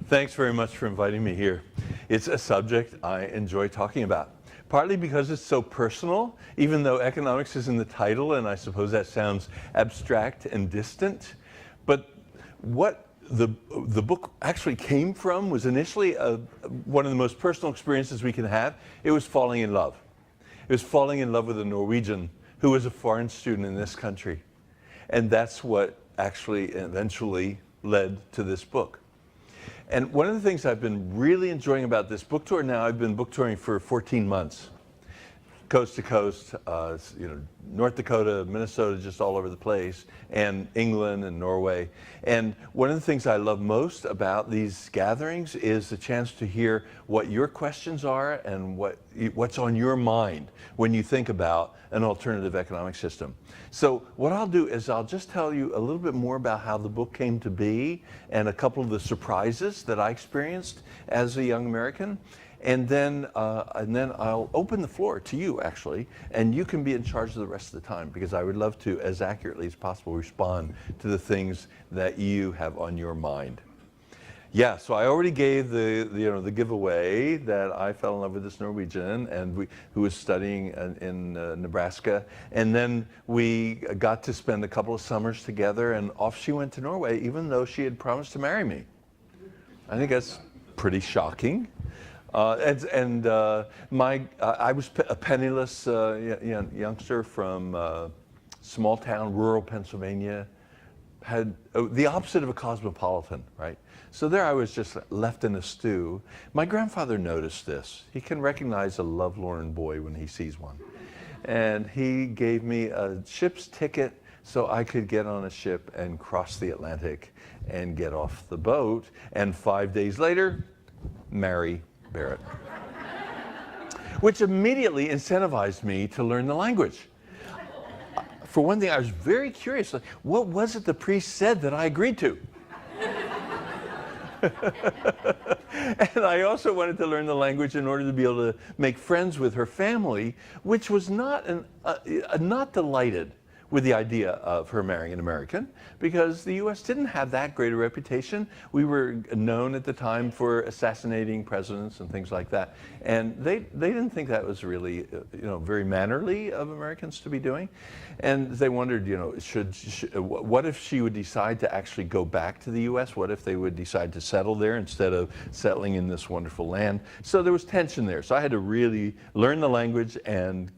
Thanks very much for inviting me here. It's a subject I enjoy talking about, partly because it's so personal, even though economics is in the title, and I suppose that sounds abstract and distant. But what the book actually came from was initially one of the most personal experiences we can have. It was falling in love. It was falling in love with a Norwegian who was a foreign student in this country. And that's what actually eventually led to this book. And one of the things I've been really enjoying about this book tour now, I've been book touring for 14 months, coast to coast, North Dakota, Minnesota, just all over the place, and England and Norway. And one of the things I love most about these gatherings is the chance to hear what your questions are and what's on your mind when you think about an alternative economic system. So what I'll do is I'll just tell you a little bit more about how the book came to be and a couple of the surprises that I experienced as a young American. And then I'll open the floor to you, actually, and you can be in charge of the rest of the time, because I would love to, as accurately as possible, respond to the things that you have on your mind. Yeah, so I already gave the giveaway that I fell in love with this Norwegian who was studying in Nebraska, and then we got to spend a couple of summers together, and off she went to Norway, even though she had promised to marry me. I think that's pretty shocking. I was a penniless youngster from small town, rural Pennsylvania, had the opposite of a cosmopolitan, right? So there I was, just left in a stew. My grandfather noticed this. He can recognize a lovelorn boy when he sees one. And he gave me a ship's ticket so I could get on a ship and cross the Atlantic and get off the boat. And 5 days later, marry Barrett. Which immediately incentivized me to learn the language. For one thing, I was very curious, like, what was it the priest said that I agreed to? And I also wanted to learn the language in order to be able to make friends with her family, which was not delighted with the idea of her marrying an American, because the U.S. didn't have that great a reputation. We were known at the time for assassinating presidents and things like that, and they didn't think that was really very mannerly of Americans to be doing, and they wondered, what if she would decide to actually go back to the U.S.? What if they would decide to settle there instead of settling in this wonderful land? So there was tension there. So I had to really learn the language and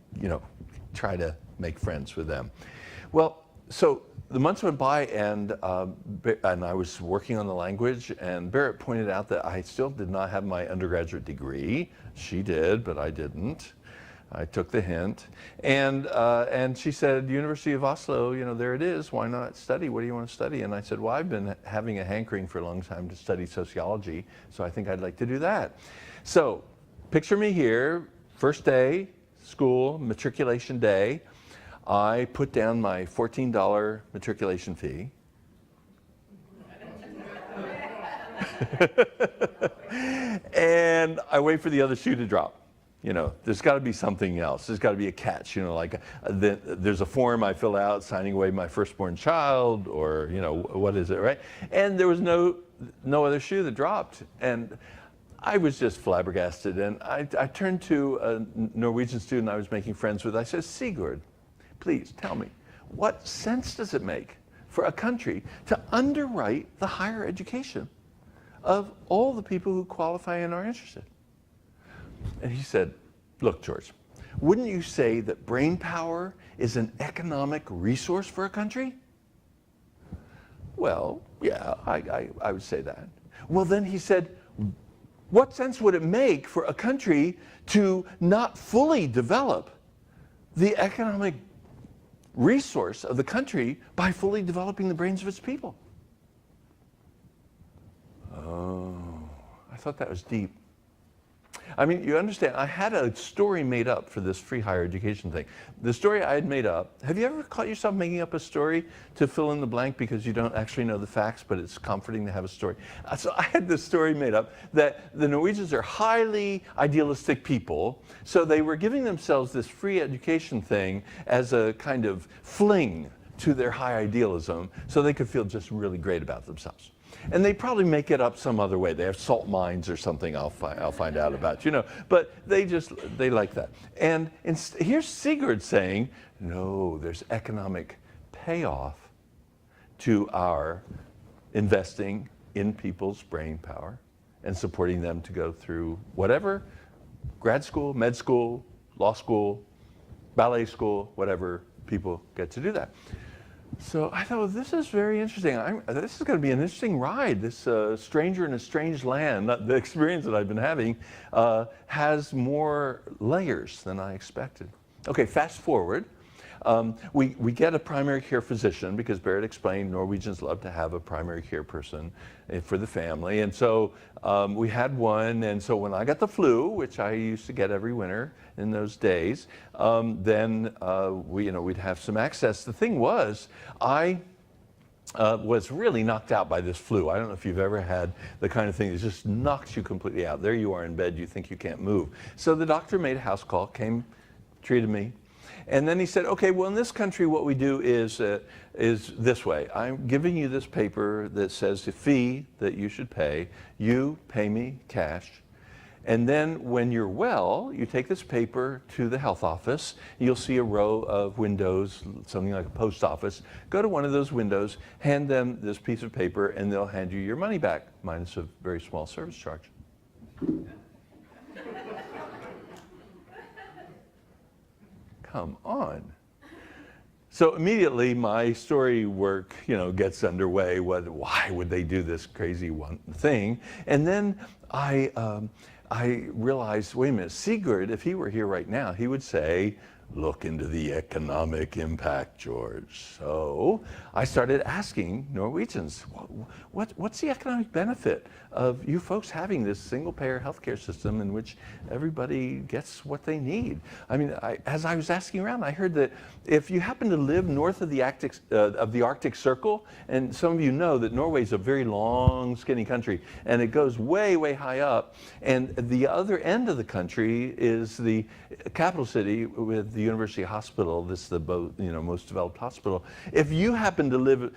try to make friends with them. Well, so the months went by, and I was working on the language, and Barrett pointed out that I still did not have my undergraduate degree. She did, but I didn't. I took the hint. And she said, University of Oslo, there it is. Why not study? What do you want to study? And I said, well, I've been having a hankering for a long time to study sociology, so I think I'd like to do that. So picture me here, first day, school, matriculation day. I put down my $14 matriculation fee. And I wait for the other shoe to drop. There's got to be something else. There's got to be a catch. There's a form I fill out signing away my firstborn child, or what is it, right? And there was no other shoe that dropped, and I was just flabbergasted. And I turned to a Norwegian student I was making friends with. I said, Sigurd, please tell me, what sense does it make for a country to underwrite the higher education of all the people who qualify and are interested? And he said, look, George, wouldn't you say that brain power is an economic resource for a country? Well, yeah, I would say that. Well, then he said, what sense would it make for a country to not fully develop the economic resource of the country by fully developing the brains of its people? Oh, I thought that was deep. I mean, you understand, I had a story made up for this free higher education thing. The story I had made up, have you ever caught yourself making up a story to fill in the blank because you don't actually know the facts, but it's comforting to have a story? So I had this story made up that the Norwegians are highly idealistic people, so they were giving themselves this free education thing as a kind of fling to their high idealism so they could feel just really great about themselves. And they probably make it up some other way. They have salt mines or something I'll find out about, But they like that. And here's Sigurd saying, no, there's economic payoff to our investing in people's brain power and supporting them to go through whatever, grad school, med school, law school, ballet school, whatever, people get to do that. So I thought, well, this is very interesting. This is going to be an interesting ride. This stranger in a strange land, the experience that I've been having, has more layers than I expected. Okay, fast forward. We get a primary care physician because Barrett explained Norwegians love to have a primary care person for the family. And so we had one. And so when I got the flu, which I used to get every winter in those days, then we'd have some access. The thing was, I was really knocked out by this flu. I don't know if you've ever had the kind of thing that just knocks you completely out. There you are in bed, you think you can't move. So the doctor made a house call, came, treated me. And then he said, okay, well, in this country, what we do is this way. I'm giving you this paper that says the fee that you should pay. You pay me cash. And then when you're well, you take this paper to the health office. You'll see a row of windows, something like a post office. Go to one of those windows, hand them this piece of paper, and they'll hand you your money back, minus a very small service charge. Come on. So immediately my story work, gets underway. Why would they do this crazy one thing? And then I realized, wait a minute, Sigurd, if he were here right now, he would say, look into the economic impact, George. So I started asking Norwegians, what's the economic benefit of you folks having this single-payer healthcare system in which everybody gets what they need? I mean, as I was asking around, I heard that if you happen to live north of the Arctic Circle, and some of you know that Norway is a very long, skinny country, and it goes way, way high up, and the other end of the country is the capital city with the University Hospital. This is the most developed hospital. If you happen to live,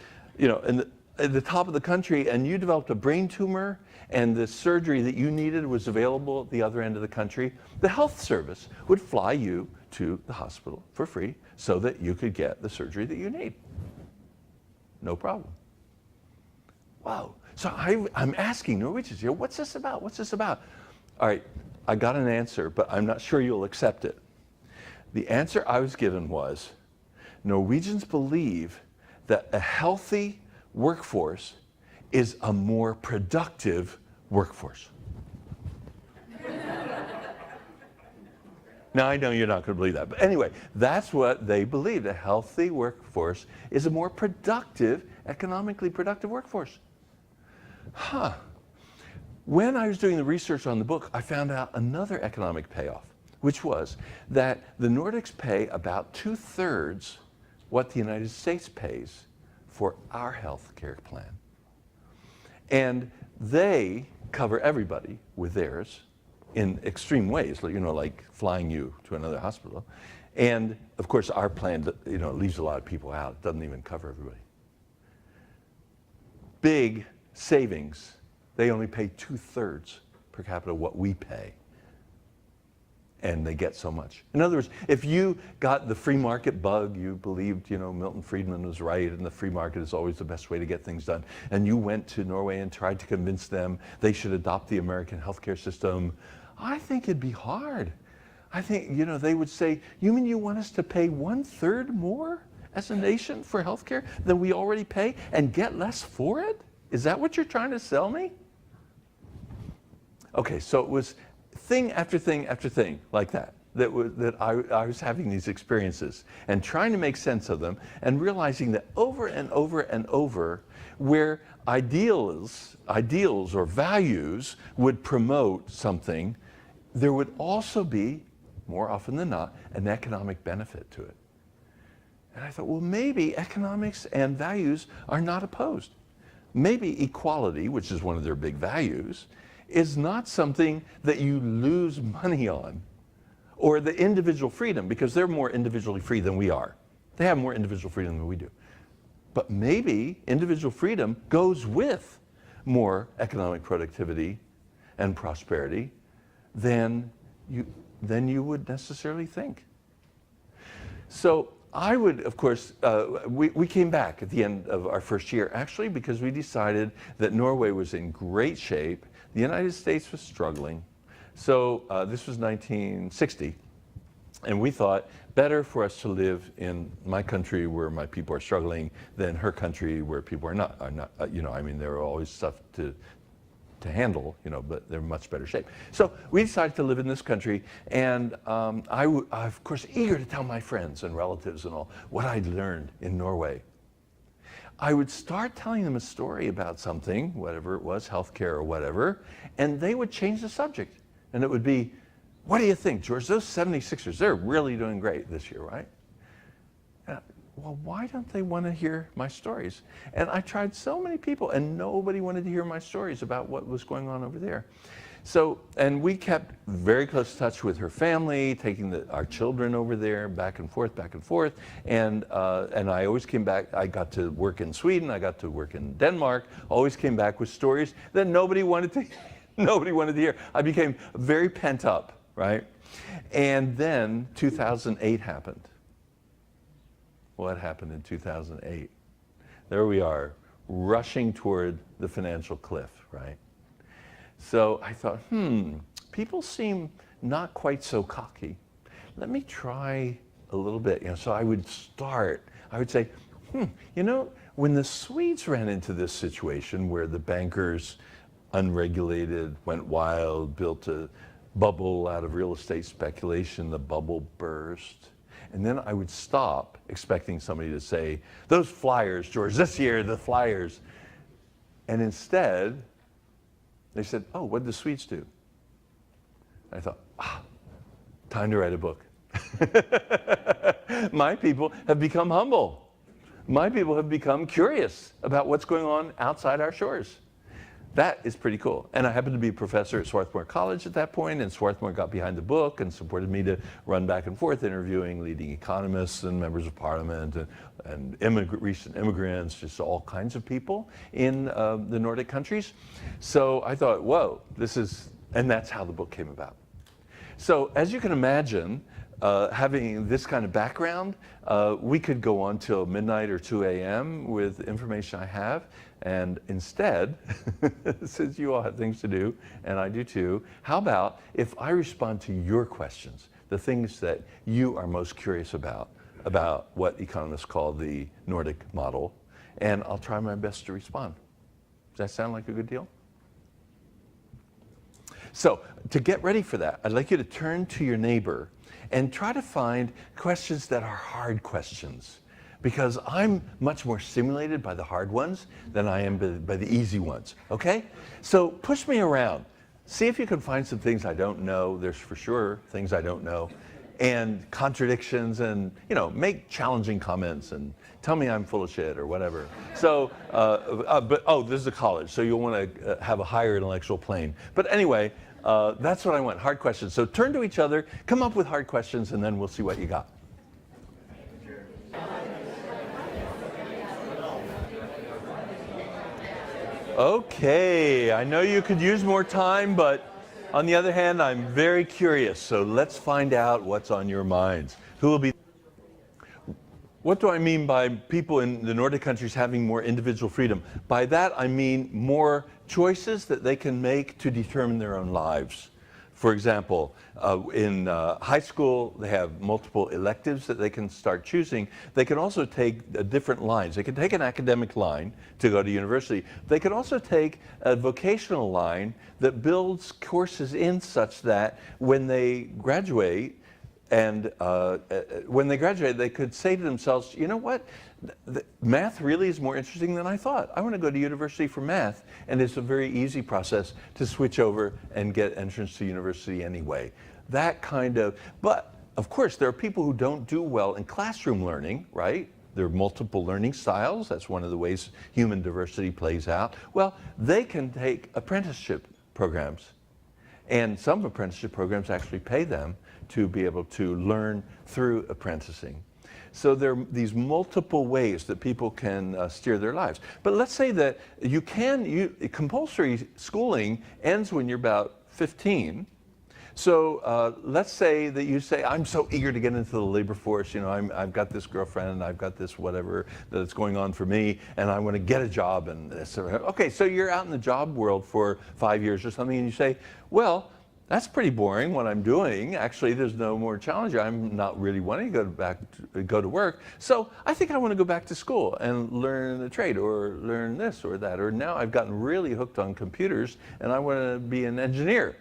at the top of the country and you developed a brain tumor and the surgery that you needed was available at the other end of the country, the health service would fly you to the hospital for free so that you could get the surgery that you need. No problem. Wow. So I'm asking Norwegians, what's this about? What's this about? All right, I got an answer, but I'm not sure you'll accept it. The answer I was given was, Norwegians believe that a healthy workforce is a more productive workforce. Now, I know you're not going to believe that. But anyway, that's what they believe. A healthy workforce is a more productive, economically productive workforce. Huh. When I was doing the research on the book, I found out another economic payoff, which was that the Nordics pay about 2/3 what the United States pays for our health care plan. And they cover everybody with theirs in extreme ways, like flying you to another hospital. And of course, our plan, leaves a lot of people out. It doesn't even cover everybody. Big savings. They only pay 2/3 per capita what we pay. And they get so much. In other words, if you got the free market bug, you believed, Milton Friedman was right, and the free market is always the best way to get things done, and you went to Norway and tried to convince them they should adopt the American healthcare system, I think it'd be hard. I think, they would say, you mean you want us to pay 1/3 more as a nation for healthcare than we already pay and get less for it? Is that what you're trying to sell me? Okay, so it was thing after thing after thing like that I was having these experiences and trying to make sense of them and realizing that over and over and over, where ideals or values would promote something, there would also be, more often than not, an economic benefit to it. And I thought, well, maybe economics and values are not opposed. Maybe equality, which is one of their big values, is not something that you lose money on, or the individual freedom, because they're more individually free than we are. They have more individual freedom than we do. But maybe individual freedom goes with more economic productivity and prosperity than you would necessarily think. So I would, of course, we came back at the end of our first year, actually, because we decided that Norway was in great shape. The United States was struggling. So this was 1960. And we thought, better for us to live in my country where my people are struggling than her country where people are not, you know, I mean, there are always stuff to handle, you know, but they're in much better shape. So we decided to live in this country, and I was, of course, eager to tell my friends and relatives and all what I'd learned in Norway. I would start telling them a story about something, whatever it was, healthcare or whatever, and they would change the subject. And it would be, what do you think, George? Those 76ers, they're really doing great this year, right? Well, why don't they want to hear my stories? And I tried so many people, and nobody wanted to hear my stories about what was going on over there. So, and we kept very close touch with her family, taking our children over there, back and forth, and I always came back. I got to work in Sweden, I got to work in Denmark, always came back with stories that nobody wanted to hear. I became very pent up, right? And then 2008 happened. What happened in 2008? There we are, rushing toward the financial cliff, right? So I thought, people seem not quite so cocky. Let me try a little bit. You know, so I would say, you know, when the Swedes ran into this situation where the bankers, unregulated, went wild, built a bubble out of real estate speculation, the bubble burst. And then I would stop expecting somebody to say, those Flyers, George, this year, the Flyers. And instead, they said, oh, what did the Swedes do? I thought, time to write a book. My people have become humble. My people have become curious about what's going on outside our shores. That is pretty cool. And I happened to be a professor at Swarthmore College at that point, and Swarthmore got behind the book and supported me to run back and forth interviewing leading economists and members of parliament and recent immigrants, just all kinds of people in the Nordic countries. So I thought, whoa, and that's how the book came about. So as you can imagine, having this kind of background, we could go on till midnight or 2 a.m. with information I have. And instead, since you all have things to do, and I do too, how about if I respond to your questions, the things that you are most curious about what economists call the Nordic model, and I'll try my best to respond. Does that sound like a good deal? So to get ready for that, I'd like you to turn to your neighbor and try to find questions that are hard questions, because I'm much more stimulated by the hard ones than I am by the easy ones, okay? So push me around. See if you can find some things I don't know. There's for sure things I don't know, and contradictions, and, you know, make challenging comments and tell me I'm full of shit or whatever. So, this is a college, so you'll want to have a higher intellectual plane. But anyway, that's what I want, hard questions. So turn to each other, come up with hard questions, and then we'll see what you got. Okay, I know you could use more time, but on the other hand, I'm very curious, so let's find out what's on your minds. Who will be? What do I mean by people in the Nordic countries having more individual freedom? By that, I mean more choices that they can make to determine their own lives. For example, in high school, they have multiple electives that they can start choosing. They can also take different lines. They can take an academic line to go to university. They can also take a vocational line that builds courses in such that when they graduate, they could say to themselves, you know what? Math really is more interesting than I thought. I want to go to university for math, and it's a very easy process to switch over and get entrance to university anyway. That kind of, but of course there are people who don't do well in classroom learning, right? There are multiple learning styles. That's one of the ways human diversity plays out. Well, they can take apprenticeship programs, and some apprenticeship programs actually pay them to be able to learn through apprenticing. So there are these multiple ways that people can steer their lives. But let's say that compulsory schooling ends when you're about 15. So let's say that you say, I'm so eager to get into the labor force, I've got this girlfriend, I've got this whatever that's going on for me, and I want to get a job. Okay, so you're out in the job world for 5 years or something, and you say, well, that's pretty boring what I'm doing. Actually, there's no more challenge. I'm not really wanting to go to work. So I think I want to go back to school and learn a trade or learn this or that. Or now I've gotten really hooked on computers and I want to be an engineer.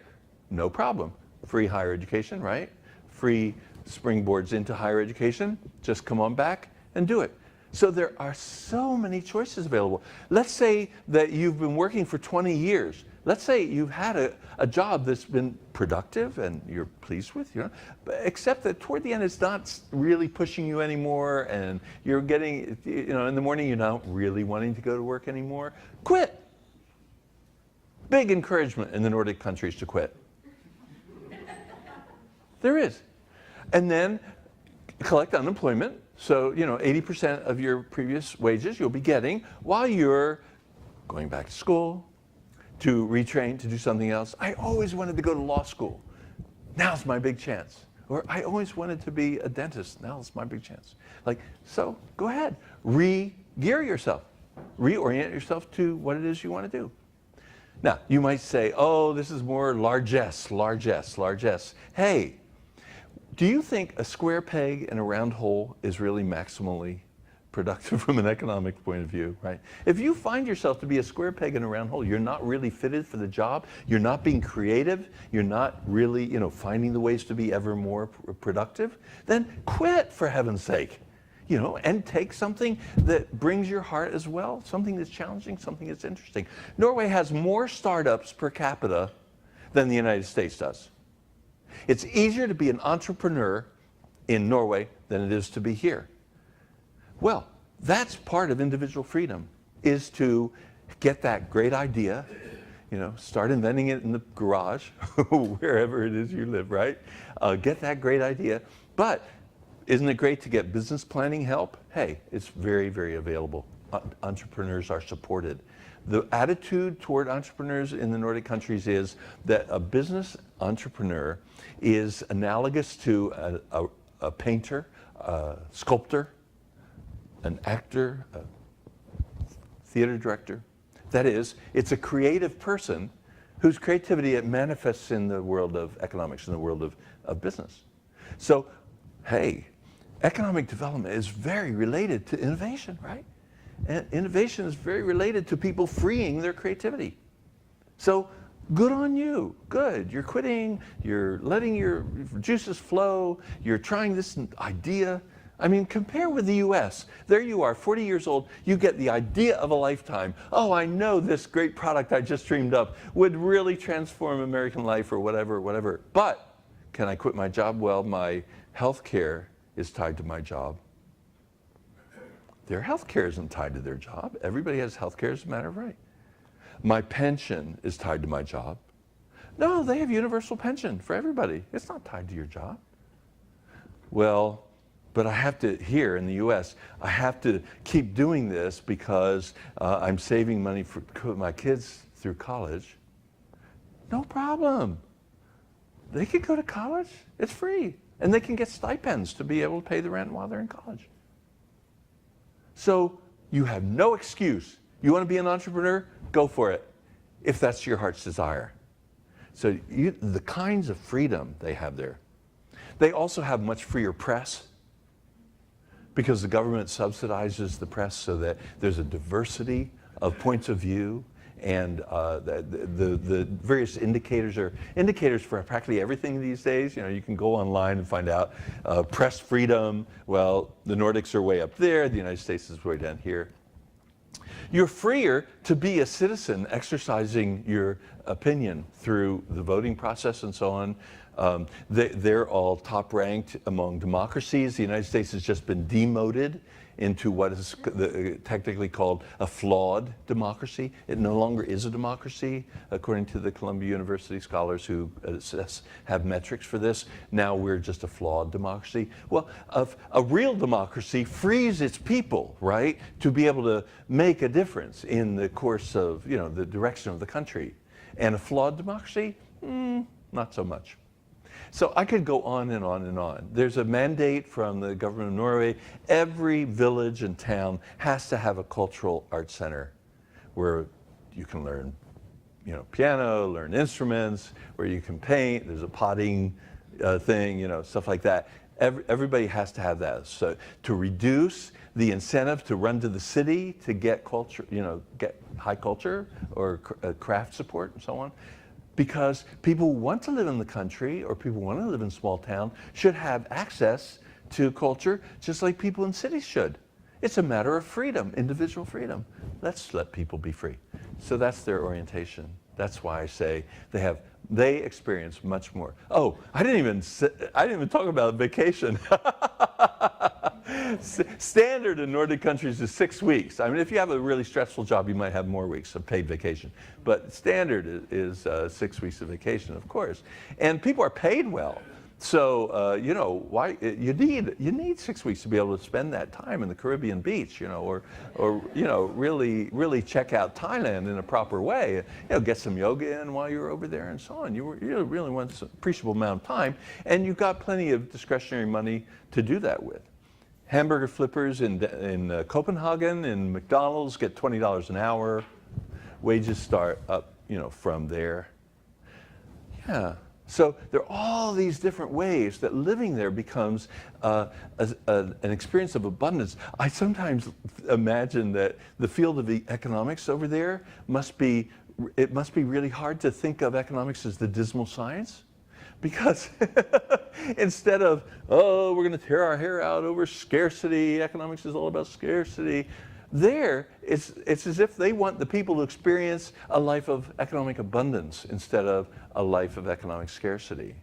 No problem. Free higher education, right? Free springboards into higher education. Just come on back and do it. So there are so many choices available. Let's say that you've been working for 20 years. Let's say you've had a job that's been productive and you're pleased with, except that toward the end it's not really pushing you anymore and you're getting, in the morning you're not really wanting to go to work anymore. Quit. Big encouragement in the Nordic countries to quit. There is. And then collect unemployment. So, 80% of your previous wages you'll be getting while you're going back to school, to retrain, to do something else. I always wanted to go to law school. Now's my big chance. Or I always wanted to be a dentist. Now's my big chance. So go ahead. Re-gear yourself. Reorient yourself to what it is you want to do. Now, you might say, oh, this is more largesse, largesse, largesse. Hey, do you think a square peg in a round hole is really maximally productive from an economic point of view, right? If you find yourself to be a square peg in a round hole, you're not really fitted for the job, you're not being creative, you're not really, finding the ways to be ever more productive, then quit, for heaven's sake, and take something that brings your heart as well, something that's challenging, something that's interesting. Norway has more startups per capita than the United States does. It's easier to be an entrepreneur in Norway than it is to be here. Well, that's part of individual freedom, is to get that great idea, start inventing it in the garage, wherever it is you live, right? Get that great idea. But isn't it great to get business planning help? Hey, it's very, very available. Entrepreneurs are supported. The attitude toward entrepreneurs in the Nordic countries is that a business entrepreneur is analogous to a painter, a sculptor, an actor, a theater director. That is, it's a creative person whose creativity it manifests in the world of economics, in the world of business. So, hey, economic development is very related to innovation, right? And innovation is very related to people freeing their creativity. So, good on you, good. You're quitting, you're letting your juices flow, you're trying this idea. I mean, compare with the US. There you are, 40 years old, you get the idea of a lifetime. Oh, I know this great product I just dreamed up would really transform American life or whatever. But can I quit my job? Well, my health care is tied to my job. Their health care isn't tied to their job. Everybody has health care as a matter of right. My pension is tied to my job. No, they have universal pension for everybody. It's not tied to your job. Well, but I have to, here in the US, I have to keep doing this because I'm saving money for my kids through college. No problem. They can go to college. It's free. And they can get stipends to be able to pay the rent while they're in college. So you have no excuse. You want to be an entrepreneur? Go for it, if that's your heart's desire. So the kinds of freedom they have there. They also have much freer press, because the government subsidizes the press so that there's a diversity of points of view, and the various indicators are indicators for practically everything these days. You can go online and find out press freedom. Well, the Nordics are way up there, the United States is way down here. You're freer to be a citizen exercising your opinion through the voting process and so on. They're all top ranked among democracies. The United States has just been demoted into what is technically called a flawed democracy. It no longer is a democracy, according to the Columbia University scholars who have metrics for this. Now we're just a flawed democracy. Well, a real democracy frees its people, right, to be able to make a difference in the course of, the direction of the country. And a flawed democracy, not so much. So I could go on and on and on. There's a mandate from the government of Norway. Every village and town has to have a cultural arts center where you can learn, piano, learn instruments, where you can paint. There's a potting thing, stuff like that. Everybody has to have that. So to reduce the incentive to run to the city to get culture, get high culture or craft support and so on. Because people who want to live in the country or people who want to live in small town should have access to culture just like people in cities should. It's a matter of freedom, individual freedom. Let's let people be free. So that's their orientation. That's why I say they experience much more. Oh, I didn't even talk about vacation. Standard in Nordic countries is 6 weeks. I mean, if you have a really stressful job, you might have more weeks of paid vacation. But standard is 6 weeks of vacation, of course. And people are paid well. So, why you need 6 weeks to be able to spend that time in the Caribbean beach, or really check out Thailand in a proper way. Get some yoga in while you're over there and so on. You really want an appreciable amount of time, and you've got plenty of discretionary money to do that with. Hamburger flippers in Copenhagen and McDonald's get $20 an hour. Wages start up, from there. Yeah. So there are all these different ways that living there becomes an experience of abundance. I sometimes imagine that the field of the economics over there must be really hard to think of economics as the dismal science. Because instead of, we're going to tear our hair out over scarcity, economics is all about scarcity, there, it's as if they want the people to experience a life of economic abundance instead of a life of economic scarcity.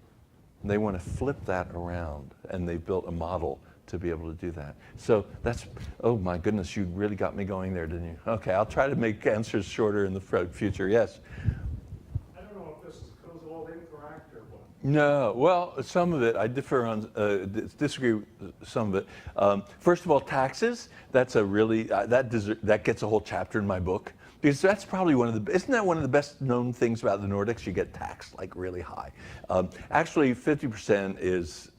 And they want to flip that around, and they've built a model to be able to do that. So that's, oh my goodness, you really got me going there, didn't you? Okay, I'll try to make answers shorter in the future. Yes? No, well, some of it, I disagree with some of it. First of all, taxes, that's a really, that gets a whole chapter in my book. Because that's probably isn't that one of the best known things about the Nordics? You get taxed like really high. Actually, 50% is,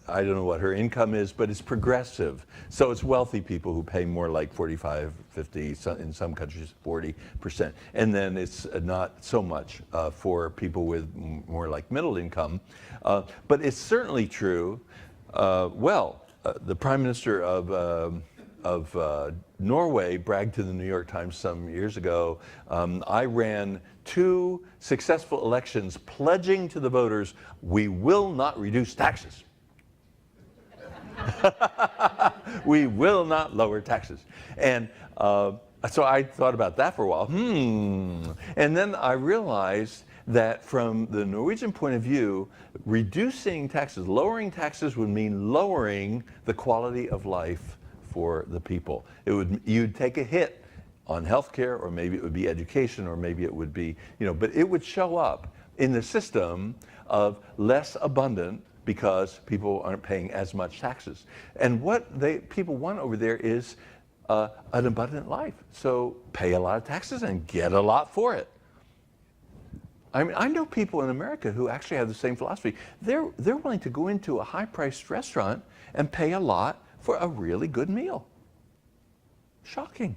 I don't know what her income is, but it's progressive. So it's wealthy people who pay more like 45, 50, in some countries 40%. And then it's not so much for people with more like middle income. But it's certainly true. The Prime Minister of Norway bragged to the New York Times some years ago, I ran 2 successful elections pledging to the voters, we will not reduce taxes. We will not lower taxes. And so I thought about that for a while. And then I realized that from the Norwegian point of view, reducing taxes, lowering taxes would mean lowering the quality of life for the people. You'd take a hit on healthcare, or maybe it would be education, or maybe it would be, but it would show up in the system of less abundant because people aren't paying as much taxes. And what people want over there is an abundant life. So pay a lot of taxes and get a lot for it. I mean, I know people in America who actually have the same philosophy. They're willing to go into a high-priced restaurant and pay a lot for a really good meal. Shocking.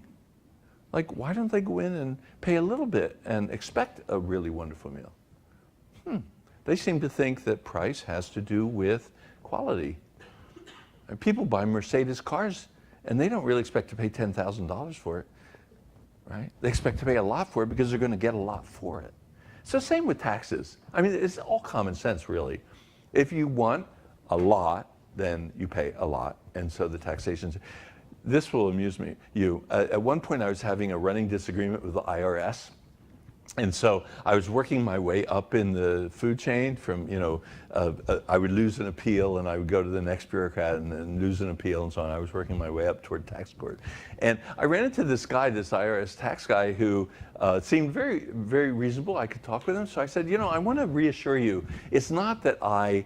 Like, why don't they go in and pay a little bit and expect a really wonderful meal? They seem to think that price has to do with quality. And people buy Mercedes cars, and they don't really expect to pay $10,000 for it, right? They expect to pay a lot for it because they're going to get a lot for it. So same with taxes. I mean, it's all common sense, really. If you want a lot, then you pay a lot, and so the taxations. This will amuse you. At one point, I was having a running disagreement with the IRS. And so I was working my way up in the food chain from, I would lose an appeal and I would go to the next bureaucrat and then lose an appeal and so on. I was working my way up toward tax court. And I ran into this guy, this IRS tax guy who seemed very, very reasonable. I could talk with him. So I said, I want to reassure you, it's not that I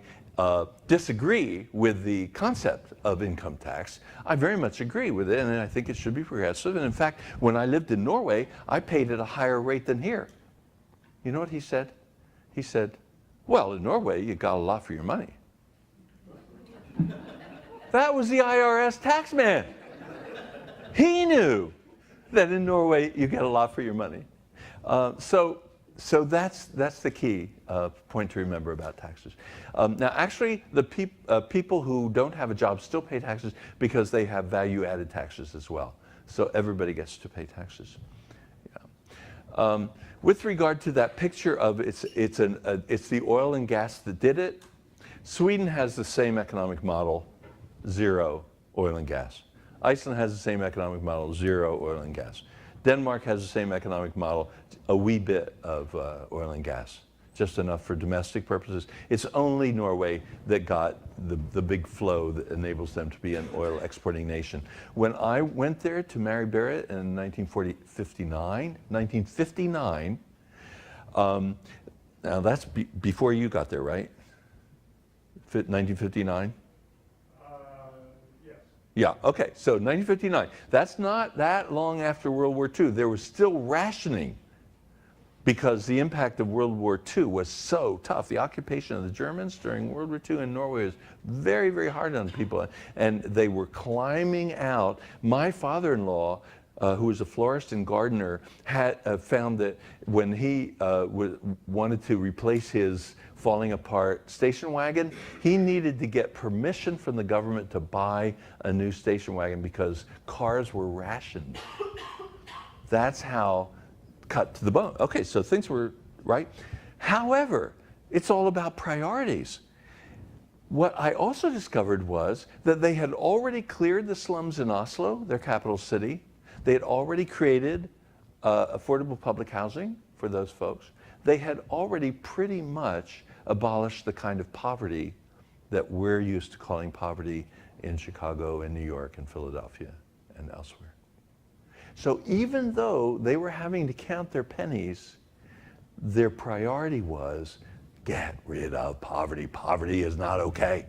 disagree with the concept of income tax. I very much agree with it, and I think it should be progressive. And in fact, when I lived in Norway, I paid at a higher rate than here. You know what he said? He said, well, in Norway, you got a lot for your money. That was the IRS tax man. He knew that in Norway, you get a lot for your money. So that's the key point to remember about taxes. Now, actually, the people who don't have a job still pay taxes because they have value-added taxes as well. So everybody gets to pay taxes. Yeah. With regard to that picture of it's the oil and gas that did it, Sweden has the same economic model, zero oil and gas. Iceland has the same economic model, zero oil and gas. Denmark has the same economic model, a wee bit of oil and gas, just enough for domestic purposes. It's only Norway that got the big flow that enables them to be an oil exporting nation. When I went there to marry Barrett in 1959, now that's before you got there, right? 1959? Yeah, okay, so 1959. That's not that long after World War II. There was still rationing because the impact of World War II was so tough. The occupation of the Germans during World War II in Norway was very, very hard on people, and they were climbing out. My father-in-law, who was a florist and gardener, had found that when he wanted to replace his falling apart station wagon, he needed to get permission from the government to buy a new station wagon because cars were rationed. That's how cut to the bone. Okay, so things were right. However, it's all about priorities. What I also discovered was that they had already cleared the slums in Oslo, their capital city. They had already created affordable public housing for those folks. They had already pretty much abolished the kind of poverty that we're used to calling poverty in Chicago and New York and Philadelphia and elsewhere. So even though they were having to count their pennies, their priority was get rid of poverty. Poverty is not okay.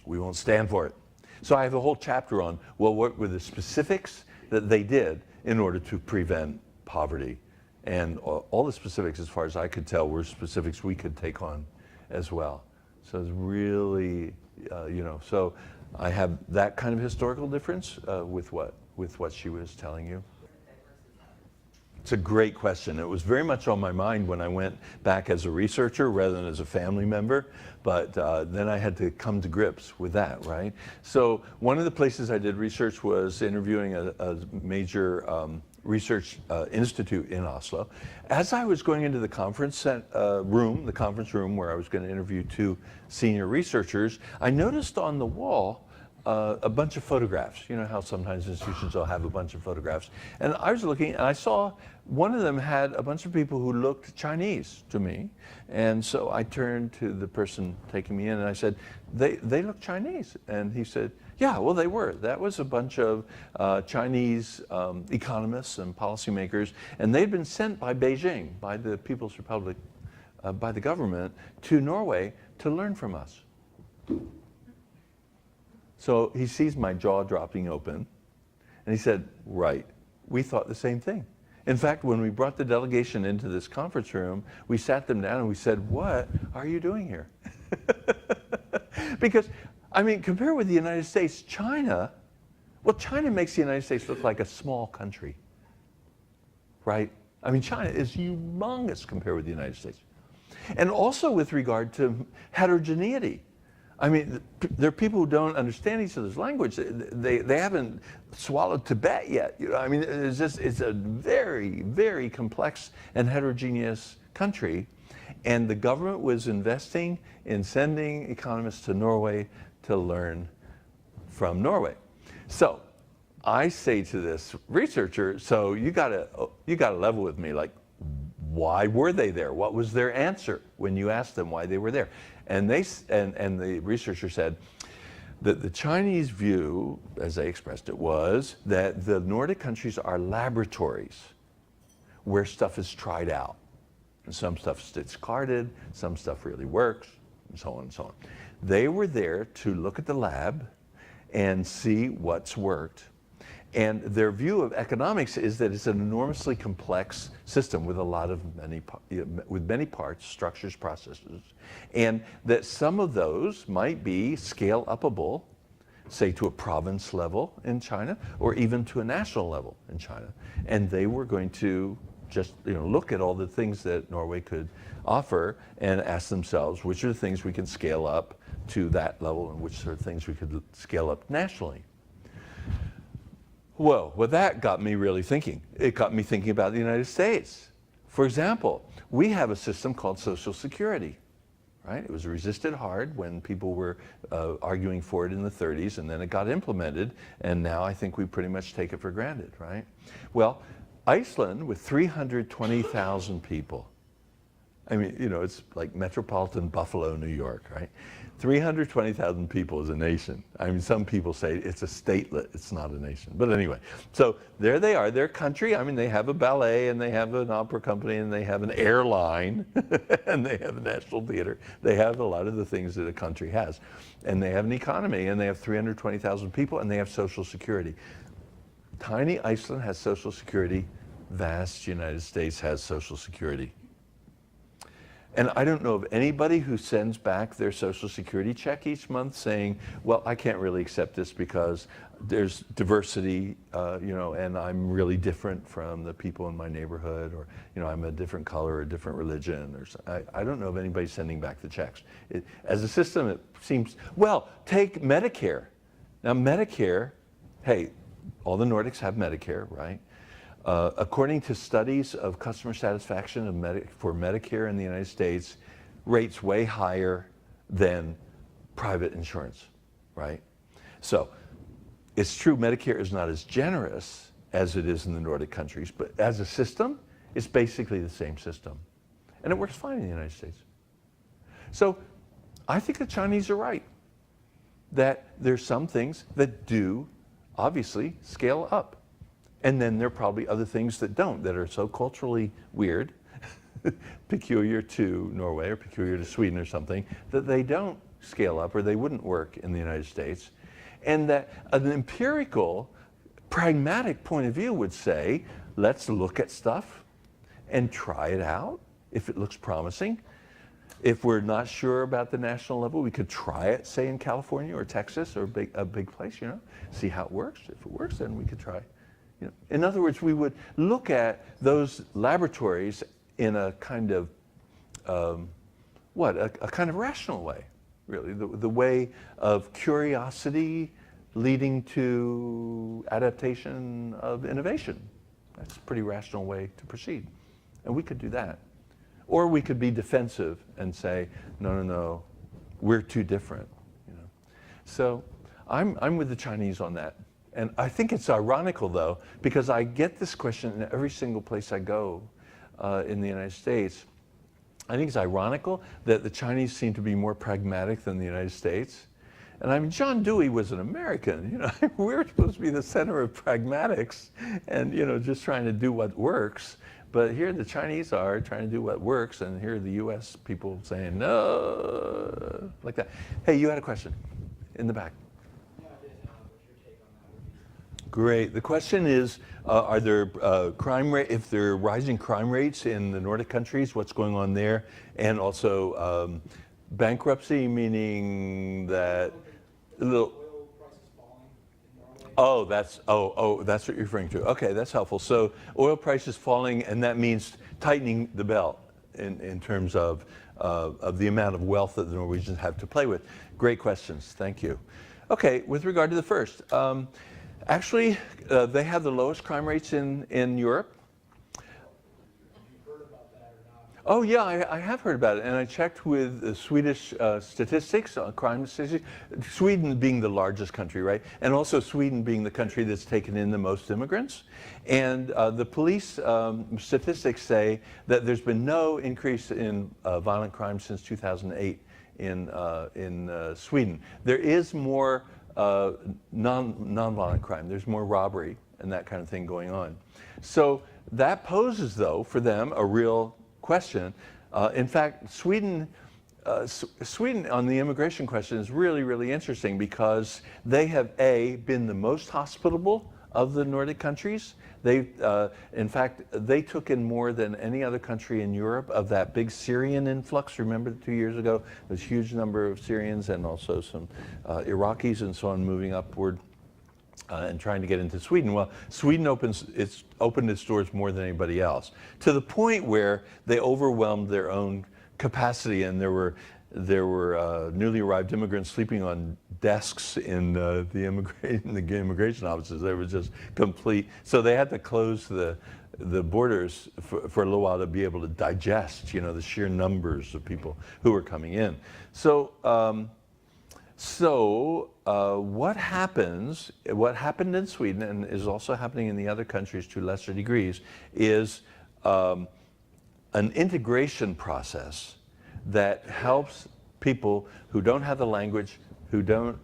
We won't stand for it. So I have a whole chapter on, well, what were the specifics that they did in order to prevent poverty. And all the specifics, as far as I could tell, were specifics we could take on as well. So it's really, so I have that kind of historical difference with what she was telling you. It's a great question. It was very much on my mind when I went back as a researcher rather than as a family member, but then I had to come to grips with that, right? So one of the places I did research was interviewing a major research institute in Oslo. As I was going into the conference room where I was going to interview two senior researchers, I noticed on the wall a bunch of photographs. You know how sometimes institutions will have a bunch of photographs. And I was looking and I saw one of them had a bunch of people who looked Chinese to me. And so I turned to the person taking me in and I said, they look Chinese. And he said, yeah, well, they were. That was a bunch of Chinese economists and policymakers, and they'd been sent by Beijing, by the People's Republic, by the government, to Norway to learn from us. So he sees my jaw dropping open, and he said, right, we thought the same thing. In fact, when we brought the delegation into this conference room, we sat them down and we said, what are you doing here? Because I mean, compare with the United States, China makes the United States look like a small country, right? I mean, China is humongous compared with the United States. And also with regard to heterogeneity. I mean, there are people who don't understand each other's language. They haven't swallowed Tibet yet. You know, I mean, it's a very, very complex and heterogeneous country. And the government was investing in sending economists to Norway to learn from Norway. So I say to this researcher, so you gotta level with me, like, why were they there? What was their answer when you asked them why they were there? And the researcher said that the Chinese view, as they expressed it, was that the Nordic countries are laboratories where stuff is tried out. And some stuff is discarded, some stuff really works, and so on and so on. They were there to look at the lab and see what's worked. And their view of economics is that it's an enormously complex system with many parts, structures, processes, and that some of those might be scale upable, say to a province level in China, or even to a national level in China. And they were going to just look at all the things that Norway could offer and ask themselves, which are the things we can scale up to that level and which are the things we could scale up nationally. Well, that got me really thinking. It got me thinking about the United States. For example, we have a system called Social Security, right? It was resisted hard when people were arguing for it in the 30s, and then it got implemented, and now I think we pretty much take it for granted, right? Well, Iceland, with 320,000 people, I mean, it's like metropolitan Buffalo, New York, right? 320,000 people is a nation. I mean, some people say it's a statelet, it's not a nation. But anyway, so there they are, their country. I mean, they have a ballet, and they have an opera company, and they have an airline, and they have a national theater. They have a lot of the things that a country has. And they have an economy, and they have 320,000 people, and they have Social Security. Tiny Iceland has Social Security. Vast United States has Social Security. And I don't know of anybody who sends back their Social Security check each month saying, well, I can't really accept this because there's diversity, and I'm really different from the people in my neighborhood, or, I'm a different color, or a different religion, or I don't know of anybody sending back the checks. As a system, it seems, well, take Medicare. Now, Medicare, hey, all the Nordics have Medicare, right? According to studies of customer satisfaction for Medicare in the United States, rates way higher than private insurance, right? So it's true Medicare is not as generous as it is in the Nordic countries, but as a system, it's basically the same system. And it works fine in the United States. So I think the Chinese are right, that there's some things that do obviously scale up. And then there are probably other things that don't, that are so culturally weird, peculiar to Norway or peculiar to Sweden or something, that they don't scale up or they wouldn't work in the United States. And that an empirical, pragmatic point of view would say, let's look at stuff and try it out if it looks promising. If we're not sure about the national level, we could try it, say in California or Texas or a big place, see how it works. If it works, then we could try. In other words, we would look at those laboratories in a kind of, a kind of rational way, really. The way of curiosity leading to adaptation of innovation. That's a pretty rational way to proceed. And we could do that. Or we could be defensive and say, no, we're too different. So I'm with the Chinese on that. And I think it's ironical, though, because I get this question in every single place I go in the United States. I think it's ironical that the Chinese seem to be more pragmatic than the United States. And I mean, John Dewey was an American. We're supposed to be the center of pragmatics and, just trying to do what works. But here the Chinese are trying to do what works, and here are the US people saying, no, like that. Hey, you had a question in the back. Great. The question is, are there if there are rising crime rates in the Nordic countries, what's going on there? And also bankruptcy, meaning that oil prices falling in Norway. that's what you're referring to. Okay, that's helpful. So oil prices falling, and that means tightening the belt in terms of the amount of wealth that the Norwegians have to play with. Great questions. Thank you. Okay, with regard to the first. Actually, they have the lowest crime rates in Europe. Have you heard about that or Oh yeah, I have heard about it, and I checked with Swedish statistics, crime statistics. Sweden being the largest country, right, and also Sweden being the country that's taken in the most immigrants. And the police statistics say that there's been no increase in violent crime since 2008 in Sweden. There is more non-violent crime. There's more robbery and that kind of thing going on. So that poses, though, for them a real question. In fact, Sweden on the immigration question is really, really interesting because they have been the most hospitable of the Nordic countries. In fact, they took in more than any other country in Europe of that big Syrian influx. Remember 2 years ago, there's a huge number of Syrians and also some Iraqis and so on moving upward. And trying to get into Sweden. Well, Sweden opened its doors more than anybody else, to the point where they overwhelmed their own capacity, and there were newly arrived immigrants sleeping on desks in the immigration offices. They were just complete. So they had to close the borders for a little while to be able to digest, the sheer numbers of people who were coming in. What happened in Sweden, and is also happening in the other countries to lesser degrees, is an integration process that helps people who don't have the language, who don't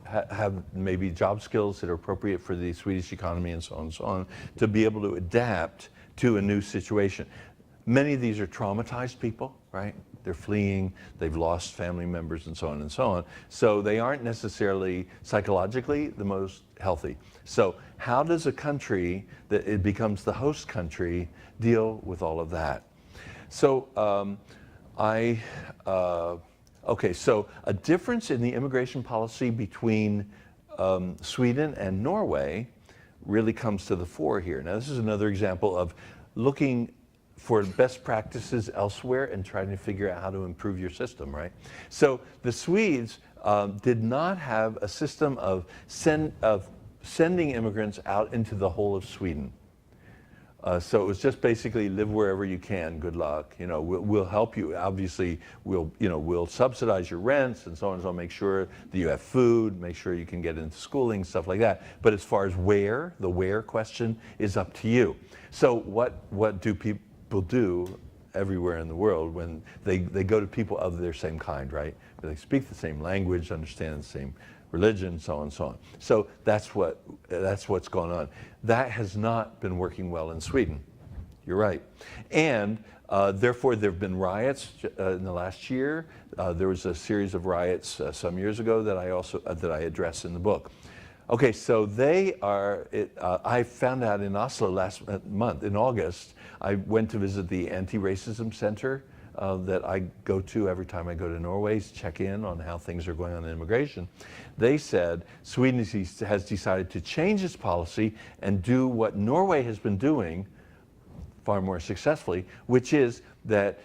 have maybe job skills that are appropriate for the Swedish economy and so on, to be able to adapt to a new situation. Many of these are traumatized people, right? They're fleeing, they've lost family members and so on and so on. So they aren't necessarily psychologically the most healthy. So how does a country that it becomes the host country deal with all of that? So okay, so a difference in the immigration policy between Sweden and Norway really comes to the fore here. Now this is another example of looking for best practices elsewhere and trying to figure out how to improve your system, right? So the Swedes did not have a system of sending immigrants out into the whole of Sweden. So it was just basically live wherever you can, good luck. We'll help you. Obviously, we'll subsidize your rents and so on and so on, make sure that you have food, make sure you can get into schooling, stuff like that. But as far as the where question is up to you. So what do people do everywhere in the world when they go to people of their same kind, right? They speak the same language, understand the same religion, so on and so on. So that's what's going on. That has not been working well in Sweden. You're right. And therefore, there have been riots in the last year. There was a series of riots some years ago that I address in the book. Okay, so I found out in Oslo last month, in August, I went to visit the anti-racism center that I go to every time I go to Norway to check in on how things are going on in immigration. They said Sweden has decided to change its policy and do what Norway has been doing far more successfully, which is that,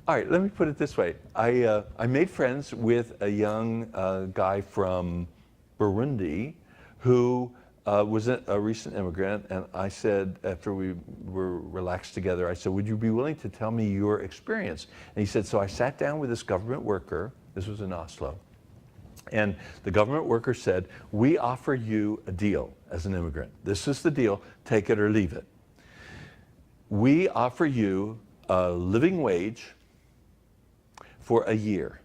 all right, let me put it this way. I made friends with a young guy from Burundi who was a recent immigrant, and I said, after we were relaxed together, I said, would you be willing to tell me your experience? And he said, so I sat down with this government worker, this was in Oslo, and the government worker said, we offer you a deal as an immigrant. This is the deal, take it or leave it. We offer you a living wage for a year.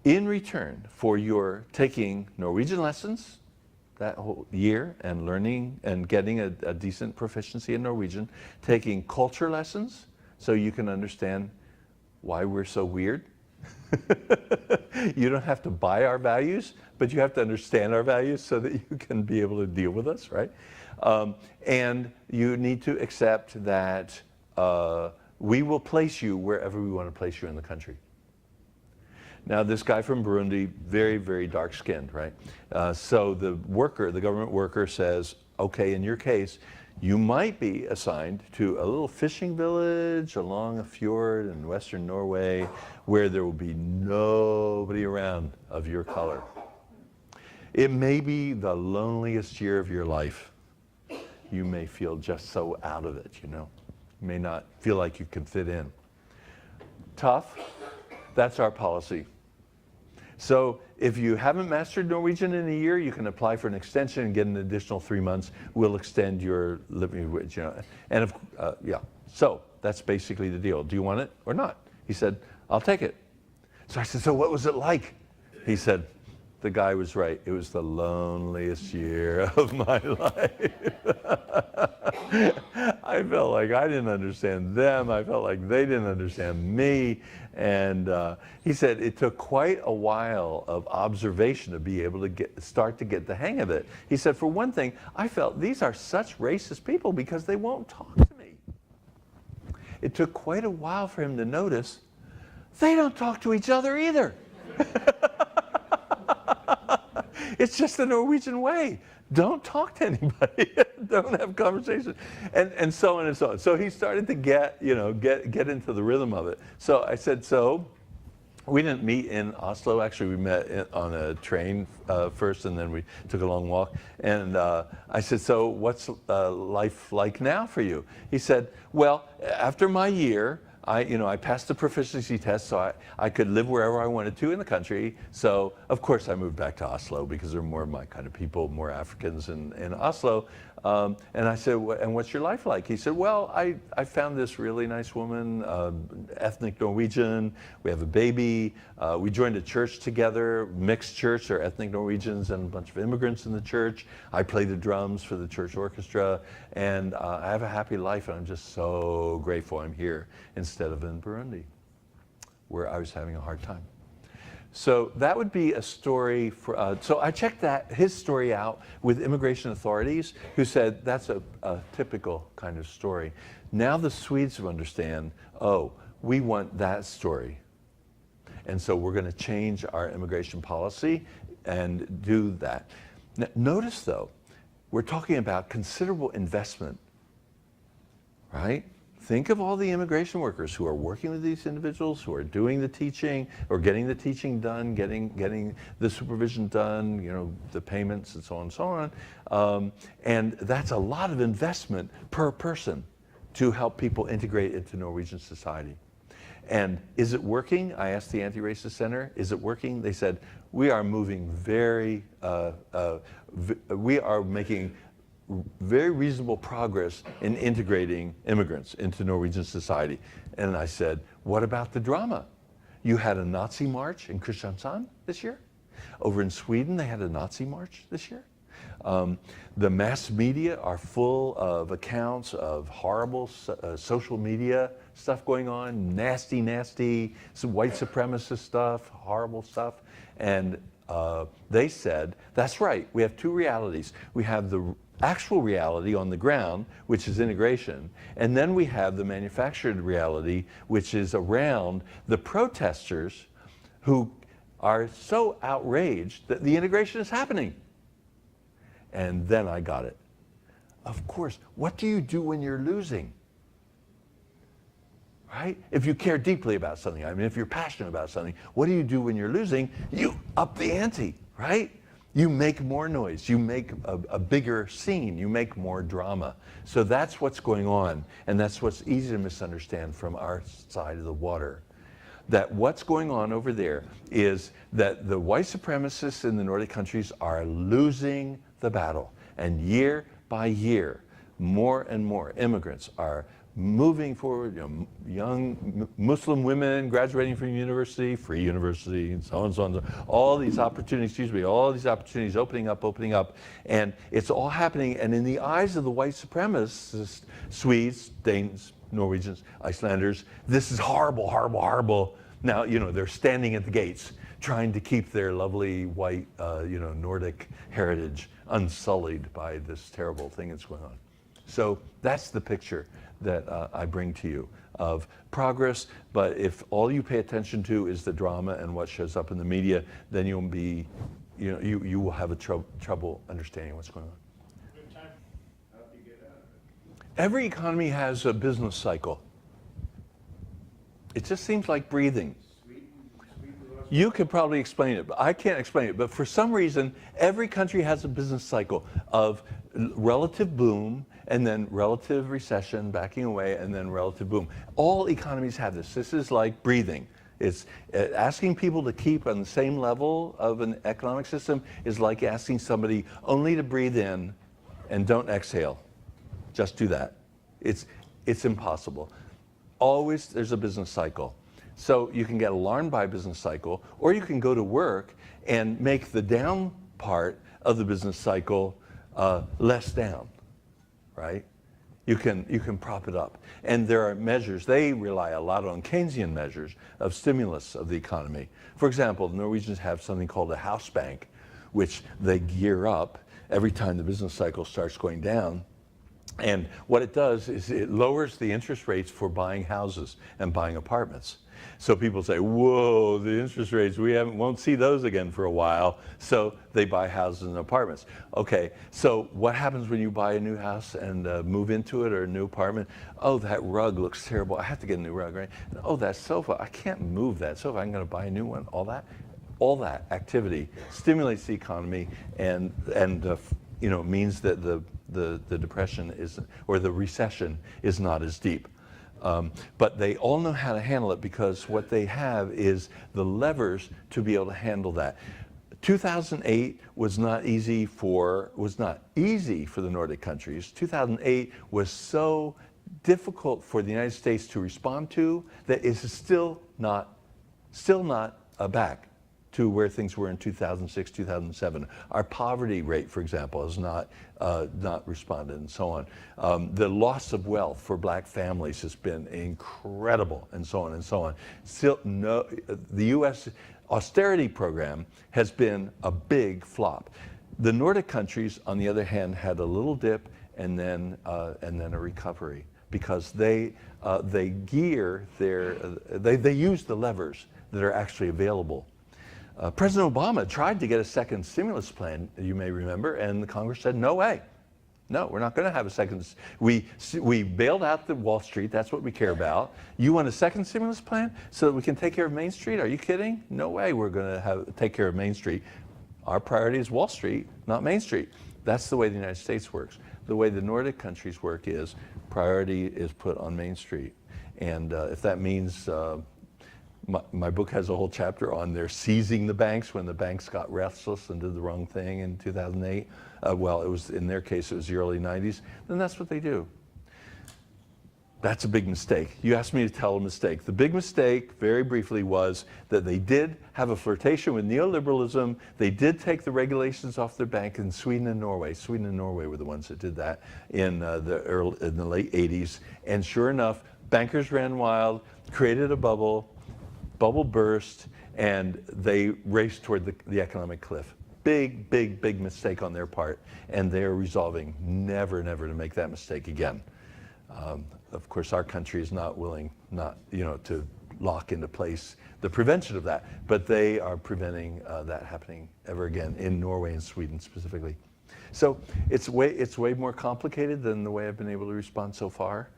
In return for your taking Norwegian lessons that whole year and learning and getting a decent proficiency in Norwegian, taking culture lessons so you can understand why we're so weird. You don't have to buy our values, but you have to understand our values so that you can be able to deal with us, right? And you need to accept that we will place you wherever we want to place you in the country. Now, this guy from Burundi, very, very dark-skinned, right? So the government worker says, okay, in your case, you might be assigned to a little fishing village along a fjord in western Norway where there will be nobody around of your color. It may be the loneliest year of your life. You may feel just so out of it, you know? You may not feel like you can fit in. Tough, that's our policy. So if you haven't mastered Norwegian in a year, you can apply for an extension and get an additional 3 months. We'll extend your living wage. And yeah, so that's basically the deal. Do you want it or not? He said, I'll take it. So I said, so what was it like? He said, the guy was right. It was the loneliest year of my life. I felt like I didn't understand them. I felt like they didn't understand me. And he said it took quite a while of observation to be able to start to get the hang of it. He said, for one thing, I felt these are such racist people because they won't talk to me. It took quite a while for him to notice they don't talk to each other either. It's just the Norwegian way. Don't talk to anybody. Don't have conversations, and so on and so on. So he started to get into the rhythm of it. So I said, so we didn't meet in Oslo. Actually, we met on a train first, and then we took a long walk. And I said, so what's life like now for you? He said, well, after my year, I passed the proficiency test, so I could live wherever I wanted to in the country. So, of course, I moved back to Oslo because there are more of my kind of people, more Africans in Oslo. And I said, and what's your life like? He said, well, I found this really nice woman, ethnic Norwegian. We have a baby. We joined a church together, mixed church. There are ethnic Norwegians and a bunch of immigrants in the church. I play the drums for the church orchestra. And I have a happy life, and I'm just so grateful I'm here instead of in Burundi, where I was having a hard time. So that would be a story for, so I checked his story out with immigration authorities who said that's a typical kind of story. Now the Swedes understand, oh, we want that story. And so we're going to change our immigration policy and do that. Now, notice though, we're talking about considerable investment, right? Think of all the immigration workers who are working with these individuals, who are doing the teaching, or getting the teaching done, getting the supervision done, the payments and so on and so on. And that's a lot of investment per person to help people integrate into Norwegian society. And is it working? I asked the Anti-Racist Center, is it working? They said, we are moving we are making very reasonable progress in integrating immigrants into Norwegian society. And I said, what about the drama? You had a Nazi march in Kristiansand this year. Over in Sweden, they had a Nazi march this year. The mass media are full of accounts of horrible social media stuff going on, nasty, some white supremacist stuff, horrible stuff. And they said, that's right, we have two realities. We have the actual reality on the ground, which is integration, and then we have the manufactured reality, which is around the protesters who are so outraged that the integration is happening. And then I got it. Of course, what do you do when you're losing? Right? If you care deeply about something, I mean, if you're passionate about something, what do you do when you're losing? You up the ante, right? You make more noise, you make a bigger scene, you make more drama. So that's what's going on, and that's what's easy to misunderstand from our side of the water. That what's going on over there is that the white supremacists in the Nordic countries are losing the battle. And year by year, more and more immigrants are moving forward, young Muslim women graduating from university, free university, and so on and so on. All these opportunities opening up, and it's all happening. And in the eyes of the white supremacists, Swedes, Danes, Norwegians, Icelanders, this is horrible, horrible, horrible. Now, they're standing at the gates trying to keep their lovely white, Nordic heritage unsullied by this terrible thing that's going on. So that's the picture that I bring to you of progress, but if all you pay attention to is the drama and what shows up in the media, then you'll be, you will have a trouble understanding what's going on. Good time. How do you get out of it? Every economy has a business cycle. It just seems like breathing. You could probably explain it, but I can't explain it. But for some reason, every country has a business cycle of relative boom and then relative recession, backing away, and then relative boom. All economies have this. This is like breathing. It's asking people to keep on the same level of an economic system is like asking somebody only to breathe in and don't exhale. Just do that. It's impossible. Always there's a business cycle. So you can get alarmed by a business cycle, or you can go to work and make the down part of the business cycle less down, right? You can prop it up. And there are measures, they rely a lot on Keynesian measures of stimulus of the economy. For example, the Norwegians have something called a house bank, which they gear up every time the business cycle starts going down. And what it does is it lowers the interest rates for buying houses and buying apartments. So people say, whoa, the interest rates, won't see those again for a while. So they buy houses and apartments. Okay, so what happens when you buy a new house and move into it or a new apartment? Oh, that rug looks terrible. I have to get a new rug, right? And, oh, that sofa, I can't move that sofa. I'm going to buy a new one. All that activity stimulates the economy and means that the depression is, or the recession is not as deep. But they all know how to handle it because what they have is the levers to be able to handle that. 2008 was not easy for the Nordic countries. 2008 was so difficult for the United States to respond to that it's still not back to where things were in 2006, 2007. Our poverty rate, for example, has not responded, and so on. The loss of wealth for black families has been incredible, and so on and so on. Still, the U.S. austerity program has been a big flop. The Nordic countries, on the other hand, had a little dip and then a recovery because they use the levers that are actually available. President Obama tried to get a second stimulus plan, you may remember, and the Congress said, no way. No, we're not going to have a second. We bailed out the Wall Street. That's what we care about. You want a second stimulus plan so that we can take care of Main Street? Are you kidding? No way we're going to take care of Main Street. Our priority is Wall Street, not Main Street. That's the way the United States works. The way the Nordic countries work is priority is put on Main Street. And if that means my book has a whole chapter on their seizing the banks when the banks got restless and did the wrong thing in 2008. Well, it was, in their case, it was the early 90s. Then that's what they do. That's a big mistake. You asked me to tell a mistake. The big mistake, very briefly, was that they did have a flirtation with neoliberalism. They did take the regulations off their bank in Sweden and Norway. Sweden and Norway were the ones that did that in the late 80s. And sure enough, bankers ran wild, created a bubble burst, and they raced toward the economic cliff. Big, big, big mistake on their part, and they're resolving never to make that mistake again. Of course, our country is not willing to lock into place the prevention of that, but they are preventing that happening ever again in Norway and Sweden specifically. So it's way more complicated than the way I've been able to respond so far.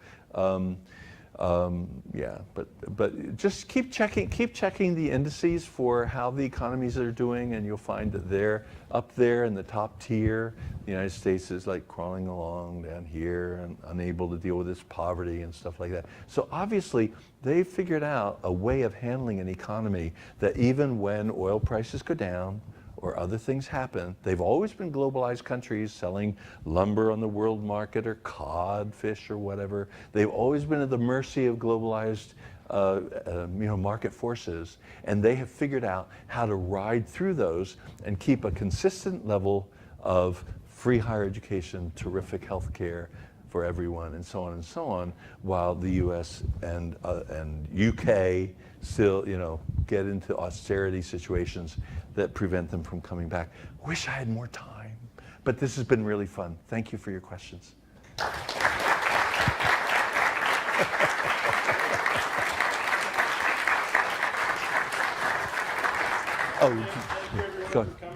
Yeah, but just keep checking the indices for how the economies are doing, and you'll find that they're up there in the top tier. The United States is like crawling along down here and unable to deal with its poverty and stuff like that. So obviously they've figured out a way of handling an economy that even when oil prices go down or other things happen, they've always been globalized countries selling lumber on the world market or codfish or whatever. They've always been at the mercy of globalized market forces, and they have figured out how to ride through those and keep a consistent level of free higher education, terrific health care for everyone, and so on, while the U.S. and UK still, get into austerity situations that prevent them from coming back. Wish I had more time, but this has been really fun. Thank you for your questions. Oh, Thank you everyone go for ahead.